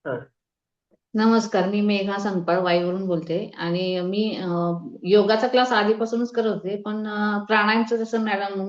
हा. नमस्कार, मी मेघा संगपाळ वाईवरून बोलते आणि मी योगाचा क्लास आधीपासूनच करत होते, पण प्राणायामचं जसं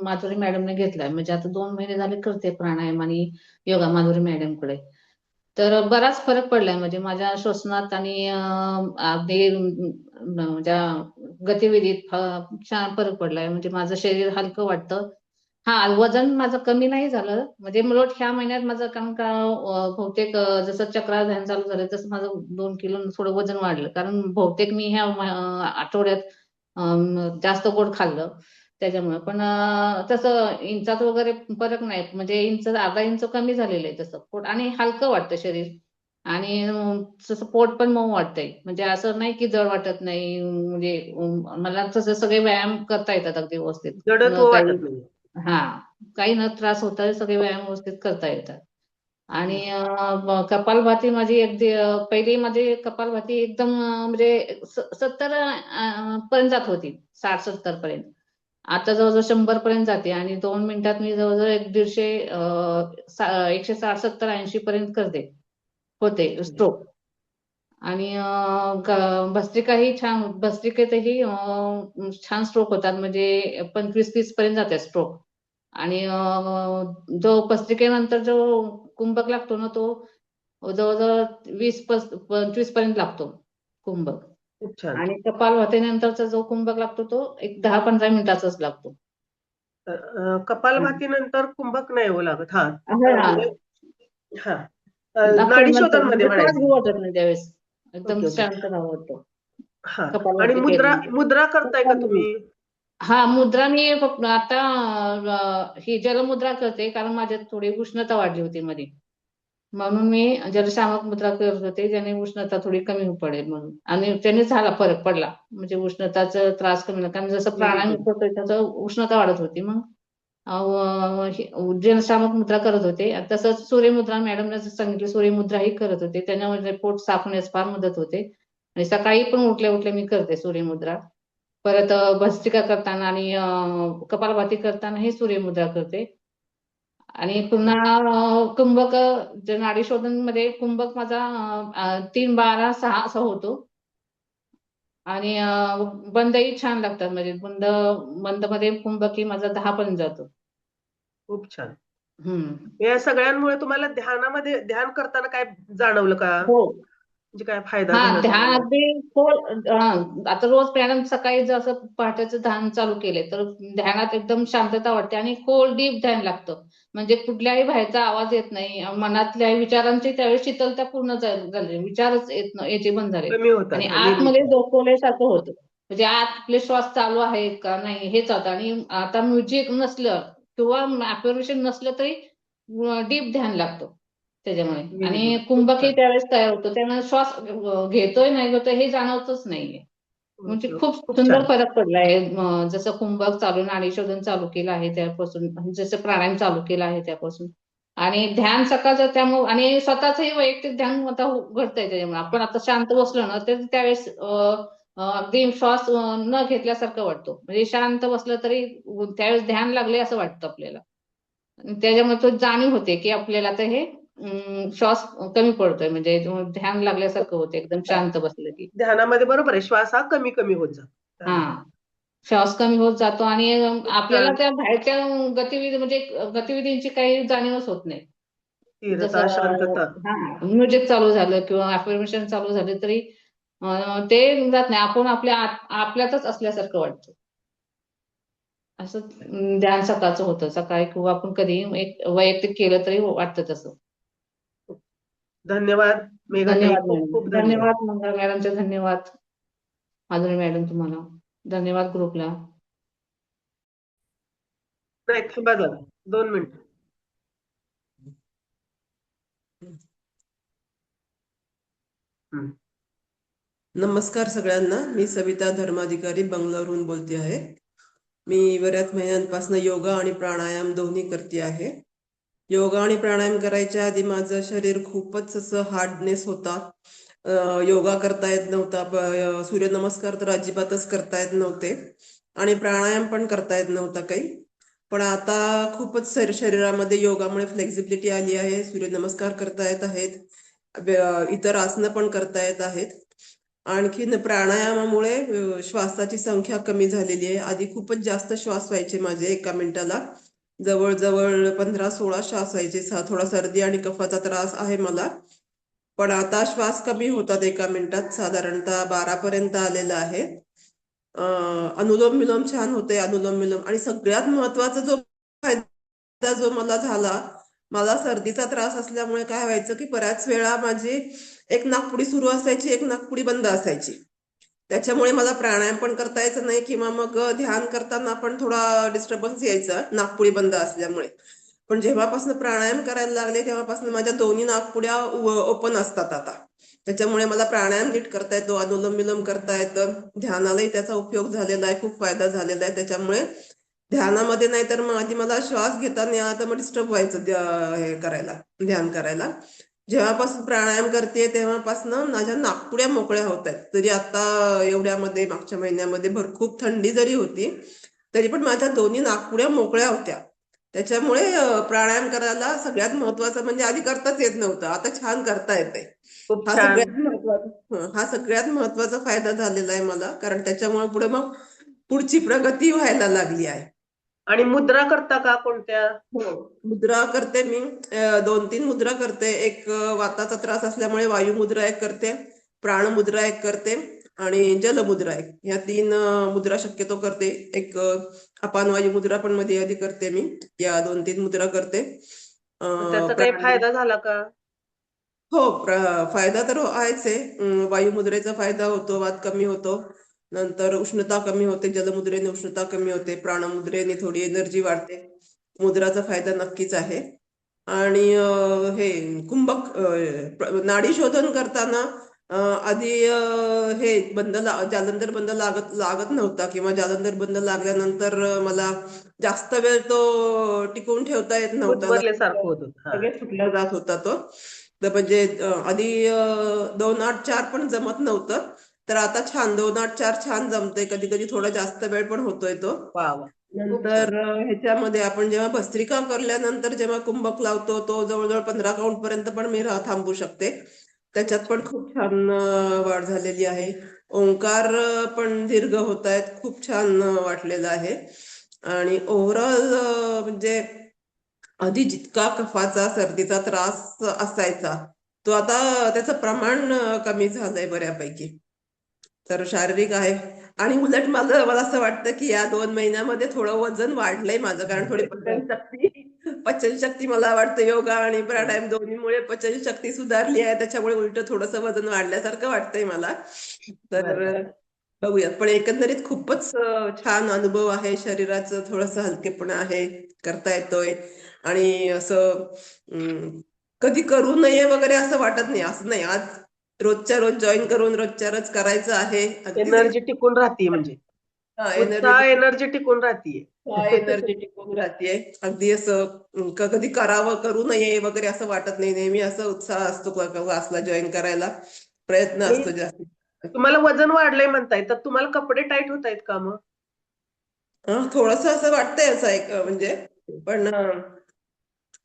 माधुरी मॅडमने घेतलाय, म्हणजे आता 2 महिने झाले करते प्राणायाम आणि योगा माधुरी मॅडमकडे. तर बराच फरक पडलाय, म्हणजे माझ्या श्वसनात आणि अगदी ज्या गतिविधीत छान फरक पडलाय. म्हणजे माझं शरीर हलकं वाटतं. हा, वजन माझं कमी नाही झालं, म्हणजे उलट ह्या महिन्यात माझं कारण का बहुतेक जसं चक्रा ध्यान चालू झालं तसं माझं 2 किलो थोडं वजन वाढलं, कारण बहुतेक मी ह्या आठवड्यात जास्त गोड खाल्लं त्याच्यामुळे. पण तसं इंचात वगैरे फरक नाही, म्हणजे अर्धा इंच कमी झालेलं आहे तसं पोट, आणि हलकं वाटतं शरीर. आणि तसं पोट पण मऊ वाटतंय, म्हणजे असं नाही की जड वाटत नाही. म्हणजे मला तसं सगळे व्यायाम करता येतात अगदी व्यवस्थित. जडत्व न काही, वाटत नाही. हा, काही न त्रास होता, सगळे व्यायाम व्यवस्थित करता येतात. आणि कपालभाती माझी अगदी पहिली माझी कपालभाती एकदम म्हणजे 70 पर्यंत जात होती, 60-70 पर्यंत. आता जवळजवळ 100 पर्यंत जाते, आणि 2 मिनिटात मी जवळजवळ 160-70-80 पर्यंत करते, होते स्ट्रोक. आणि भस्त्रिकाही छान, भस्त्रिकेतही छान स्ट्रोक होतात, म्हणजे 25-30 पर्यंत जाते स्ट्रोक. आणि जो भस्त्रिकेनंतर जो कुंभक लागतो ना, तो जवळजवळ 20-25 पर्यंत लागतो कुंभक. खूप छान. आणि कपालभातीनंतरचा जो कुंभक लागतो तो एक 10-15 मिनिटाचाच लागतो. कपालभाती नंतर कुंभक नाही हो लागत. हा. हा, म्हणजे हा. लागतो नाडी नंतर, शोधन मध्ये म्हणजे श्वास म्हणायचं. घेऊ वाटत नाही त्यावेळेस, एकदम ओके ओके. शांत राहावं वाटतं हा. आणि कपालभाती मुद्रा केल्यानंतर. मुद्रा करताय का तुम्ही? हा, मुद्रा मी फक्त आता ही जलमुद्रा करते, कारण माझ्यात थोडी उष्णता वाढली होती मध्ये. म्हणून मी जलशामक मुद्रा करत होते, ज्याने उष्णता थोडी कमी पडेल म्हणून, आणि त्याने झाला फरक पडला. म्हणजे उष्णताचा त्रास कमी झाला, कारण जसं व्हेरी प्राणायाम गुड. करतोय त्याचं उष्णता वाढत होती. मग जलशामक मुद्रा करत होते. आणि तसंच सूर्यमुद्रा मॅडमने सांगितलं, सूर्यमुद्रा ही करत होते, त्याच्यामध्ये पोट साफ होण्यास फार मदत होते. आणि सकाळी पण उठल्या उठल्या मी करते सूर्यमुद्रा. परत भस्त्रिका करताना आणि कपालभाती करताना हे सूर्यमुद्रा करते. आणि पुन्हा कुंभक, जे नाडी शोधन मध्ये कुंभक माझा 3-12-6 असा होतो. आणि बंदही छान लागतात, म्हणजे बंद मध्ये कुंभक ही माझा 10 पर्यंत जातो. खूप छान. हम्म. या सगळ्यांमुळे तुम्हाला ध्यानामध्ये ध्यान करताना काय जाणवलं का? हो. म्हणजे काय फायदा हा, झाला ध्यान तुम्हाला? अगदी खोल. आता रोज मॅडम सकाळी जसं पहाटेचं ध्यान चालू केले तर ध्यानात एकदम शांतता वाटते, आणि खोल डीप ध्यान लागतं. म्हणजे कुठल्याही बाहेरचा आवाज येत नाही, मनातल्या विचारांची त्यावेळी शीतलता पूर्ण झाली, विचारच याचे बंद झाले. कमी आणि होतात. हा, आतमध्ये निर्विचार. झोपवल्यासारखं होतं, म्हणजे आत आपले श्वास चालू आहेत का नाही हेच होतं. आणि आता म्युझिक नसलं किंवा अफर्मेशन नसलं तरी डीप ध्यान लागतं त्याच्यामुळे. व्हेरी आणि गुड. खूप कुंभकही छान. त्यावेळेस तयार होतो, त्यामुळे श्वास घेतोय नाही घेतोय हे जाणवतच नाहीये. म्हणजे ओके. खूप खूप सुंदर छान. फरक पडलाय. जसं कुंभक चालून नाडी शोधन चालू केलं आहे त्यापासून, जसं प्राणायाम चालू केलं आहे त्यापासून. आणि ध्यान सकाळचं त्यामुळे, आणि स्वतःचंही वैयक्तिक ध्यान आता घडतंय त्याच्यामुळे. आपण आता शांत बसलो ना तर त्यावेळेस अगदी श्वास न घेतल्यासारखं वाटतो, म्हणजे शांत बसलं तरी त्यावेळेस ध्यान लागले असं वाटतं आपल्याला. आणि त्याच्यामुळे तो जाणीव होते की आपल्याला आता हे श्वास कमी पडतोय, म्हणजे ध्यान लागल्यासारखं होतं एकदम शांत बसलं की. ध्यानामध्ये बरोबर आहे. श्वास हा कमी कमी होत जातो हा, ध्यानामध्ये. श्वास कमी होत जातो, आणि खूप आपल्याला छान. त्या बाहेरच्या गतिविधी, म्हणजे गतिविधींची काही जाणीवच होत नाही. स्थिरता, जसं शांतता. हा, म्युझिक चालू झालं किंवा अफर्मेशन चालू झाले तरी ते जात नाही, आपण आपल्यातच असल्यासारखं वाटतं. असं ध्यान सकाळचं होतं, सकाळी किंवा आपण कधी एक वैयक्तिक केलं तरी वाटतं तसं. धन्यवाद मेघाताई. धन्यवाद खूप मॅडम, खूप धन्यवाद. धन्यवाद मंगळ मॅडमचे, धन्यवाद माधुरी मॅडम तुम्हाला, धन्यवाद ग्रुपला. नाही, थांबा जरा. 2 मिनिट. हम्म. नमस्कार सगळ्यांना. मी सविता धर्माधिकारी बंगलोरहून बोलते आहे. मी बऱ्याच महिन्यांपासून योगा आणि प्राणायाम दोन्ही करते आहे. योगा आणि प्राणायाम करायच्या आधी माझं शरीर खूपच असं हार्डनेस होता. योगा करता येत नव्हता, सूर्यनमस्कार तर अजिबातच करता येत नव्हते, आणि प्राणायाम पण करता येत नव्हता काही. पण आता खूपच शरीरामध्ये योगामुळे फ्लेक्झिबिलिटी आली आहे. सूर्यनमस्कार करता येत आहेत, इतर आसनं पण करता येत आहेत. आणखीन प्राणायामामुळे श्वासाची संख्या कमी झालेली आहे. आधी खूपच जास्त श्वास व्हायचे माझे एका मिनिटाला, जवळजवळ 15-16 श्वास व्हायचे. थोडा सर्दी आणि कफाचा त्रास आहे मला, पण आता श्वास कमी होतात एका मिनिटात, साधारणतः 12 पर्यंत आलेला आहे. अनुलोम विलोम छान होते, अनुलोम विलोम. आणि सगळ्यात महत्वाचा जो फायदा जो मला झाला, मला सर्दीचा त्रास असल्यामुळे काय व्हायचं की बऱ्याच वेळा माझी एक नाकपुडी सुरू असायची, एक नाकपुडी बंद असायची. त्याच्यामुळे मला प्राणायाम पण करता यायचं नाही किंवा मग ध्यान करताना पण थोडा डिस्टर्बन्स यायचा नाकपुडी बंद असल्यामुळे. पण जेव्हापासून प्राणायाम करायला लागले तेव्हापासून माझ्या दोन्ही नाकपुड्या ओपन असतात आता. त्याच्यामुळे मला प्राणायाम नीट करता येतो, अनुलोम विलोम करता येतं. ध्यानालाही त्याचा उपयोग झालेला आहे, खूप फायदा झालेला आहे त्याच्यामुळे. ध्यानामध्ये नाही तर मग आधी मला श्वास घेताना आता मग डिस्टर्ब व्हायचं हे करायला, ध्यान करायला. जेव्हापासून प्राणायाम करते तेव्हापासून माझ्या नाकपुड्या मोकळ्या होत आहेत. तरी आता एवढ्यामध्ये मागच्या महिन्यामध्ये खूप थंडी जरी होती तरी पण माझ्या दोन्ही नाकपुड्या मोकळ्या होत्या. त्याच्यामुळे प्राणायाम करायला सगळ्यात महत्वाचं म्हणजे आधी करताच येत नव्हतं, आता छान करता येते. खूप हा छान. सगळ्यात महत्वाचा हा सगळ्यात महत्वाचा फायदा झालेला आहे मला, कारण त्याच्यामुळे पुढे मग पुढची प्रगती व्हायला लागली आहे. आणि मुद्रा करता का कोणत्या? हो, मुद्रा करते मी. 2-3 मुद्रा करते. एक वाताचा त्रास असल्यामुळे वायू मुद्रा एक करते, प्राणमुद्रा एक करते आणि जलमुद्रा एक. या 3 मुद्रा शक्यतो करते. एक अपानवायू मुद्रा पण मध्ये आधी करते मी. या 2-3 मुद्रा करते. त्याचा काही प्राणायाम. फायदा झाला का? हो, फायदा तर आहेच आहे. वायू मुद्रेचा फायदा होतो, वात कमी होतो, नंतर उष्णता कमी होते, जलमुद्रेने उष्णता कमी होते, प्राणमुद्रेने थोडी एनर्जी वाढते. मुद्राचा फायदा नक्कीच आहे. आणि हे कुंभक नाडी शोधन करताना आधी हे जालंधर बंद लागत नव्हता, किंवा जालंधर बंद लागल्यानंतर मला जास्त वेळ तो टिकवून ठेवता येत नव्हता, गुदमरल्यासारखं होत होतं. हा. लगेच सुटला जात होता तो. तर म्हणजे आधी 2-8-4 पण जमत नव्हतं, तर आता छान 2-8-4 छान जमतंय. कधी कधी थोडा जास्त वेळ पण होतोय तो. वा वा, खूप नंतर छान. ह्याच्यामध्ये आपण जेव्हा भस्त्रिका करल्यानंतर जेव्हा कुंभक लावतो तो जवळजवळ 15 काउंट पर्यंत पण मी थांबू शकते. त्याच्यात पण खूप छान वाढ झालेली आहे. ओंकार पण दीर्घ होत आहेत, खूप छान वाटलेलं आहे. आणि ओव्हरऑल म्हणजे आधी जितका कफाचा सर्दीचा त्रास असायचा तो आता त्याचं प्रमाण कमी झालंय बऱ्यापैकी. तर शारीरिक आहे. आणि उलट मला असं वाटतं की या 2 महिन्यामध्ये थोडं वजन वाढलंय माझं, कारण थोडी पचनशक्ती मला वाटतं योगा आणि प्राणायाम दोन्हीमुळे पचनशक्ती सुधारली आहे. त्याच्यामुळे उलट थोडंसं वजन वाढल्यासारखं वाटतंय मला. तर बरं. बघूयात. पण एकंदरीत खूपच छान अनुभव आहे. शरीराचं थोडंसं हलकेपणा आहे, करता येतोय. आणि असं कधी करू नये वगैरे असं वाटत नाही. असं नाही, आज रोजच्या रोज जॉईन करून रोजच्या रोज करायचं आहे. अगदीच एनर्जी टिकून राहतीये, म्हणजे उत्साह एनर्जेटिक एनर्जी टिकून राहतीये. एनर्जी टिकून राहतेय. अगदी असं कधी करावं करू नये वगैरे असं वाटत नाही. नेहमी असं उत्साह असतो क्लासला जॉईन करायला, प्रयत्न आणि असतो जास्त. तुम्हाला वजन वाढलंय म्हणताय, तर तुम्हाला कपडे टाईट होत आहेत का मग? थोडस असं वाटतंय, असं एक म्हणजे. पण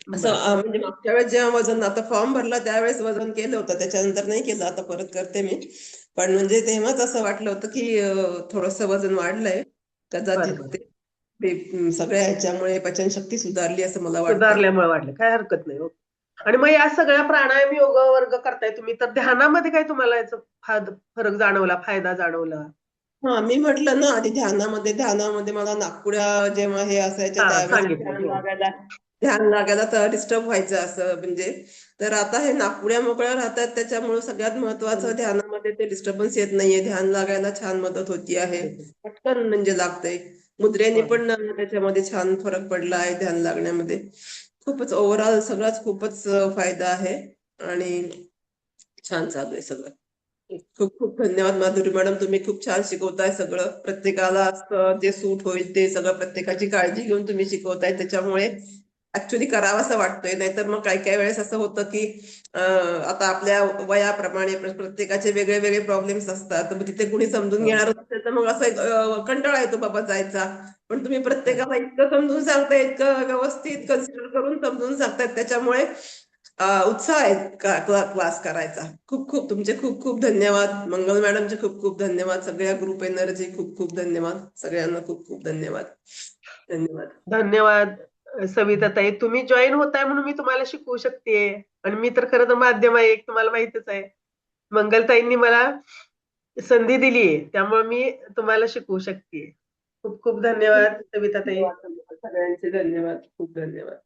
असं बरं. म्हणजे मागच्या वेळेस जेव्हा वजन, आता फॉर्म भरला त्यावेळेस वजन केलं होतं, त्याच्यानंतर नाही केलं, आता परत करते मी. पण म्हणजे तेव्हाच असं वाटलं होतं की थोडस वजन वाढलंय बरं कदाचित. बरं. ते सगळ्या ह्याच्यामुळे पचनशक्ती सुधारली असं मला वाटतंय. सुधारल्यामुळे वाढले, काय हरकत नाही हो. आणि मग या सगळ्या प्राणायाम योग वर्ग करताय तुम्ही, तर ध्यानामध्ये काय तुम्हाला याचा फरक जाणवला, फायदा जाणवला? हा, मी म्हटलं ना आधी, ध्यानामध्ये मला नाकपुड्या जेव्हा हे असायच्या हा, त्यावेळेस सांगितलं. हो. ध्यान लागायला तर डिस्टर्ब व्हायचं असं म्हणजे. तर आता हे नाकपुड्या मोकळ्या राहतात, त्याच्यामुळे सगळ्यात महत्वाचं ध्यानामध्ये ते डिस्टर्बन्स येत नाहीये. ध्यान लागायला छान मदत होती आहे, पटकन म्हणजे लागतंय. मुद्रेने पण त्याच्यामध्ये छान फरक पडला आहे ध्यान लागण्यामध्ये. खूपच ओव्हरऑल सगळाच खूपच फायदा आहे आणि छान चालू आहे सगळं. खूप खूप धन्यवाद माधुरी मॅडम, तुम्ही खूप छान शिकवताय सगळं. प्रत्येकाला जे सूट होईल ते सगळं, प्रत्येकाची काळजी घेऊन तुम्ही शिकवताय, त्याच्यामुळे ऍक्च्युली करावंसं वाटतोय. नाहीतर मग काही काही वेळेस असं होतं की आता आपल्या वयाप्रमाणे प्रत्येकाचे वेगळे वेगळे प्रॉब्लेम्स असतात, तर तिथे कुणी समजून घेणार असेल तर मग असं कंटाळा येतो बाबा जायचा. पण तुम्ही प्रत्येकाला इतकं समजून सांगताय, इतकं व्यवस्थित कन्सिडर करून समजून सांगतायत, त्याच्यामुळे उत्साह आहे क्लास करायचा. खूप खूप तुमचे खूप खूप धन्यवाद. मंगल मॅडमचे खूप खूप धन्यवाद. सगळ्या ग्रुप एनर्जी खूप खूप धन्यवाद. सगळ्यांना खूप खूप धन्यवाद. धन्यवाद. धन्यवाद सविताताई, तुम्ही जॉईन होताय म्हणून मी तुम्हाला शिकवू शकते. आणि मी तर खरं तर माध्यम आहे, एक तुम्हाला माहितच आहे. मंगलताईंनी मला संधी दिलीये, त्यामुळे मी तुम्हाला शिकवू शकते. खूप खूप धन्यवाद सविताताई. सगळ्यांचे धन्यवाद. खूप धन्यवाद.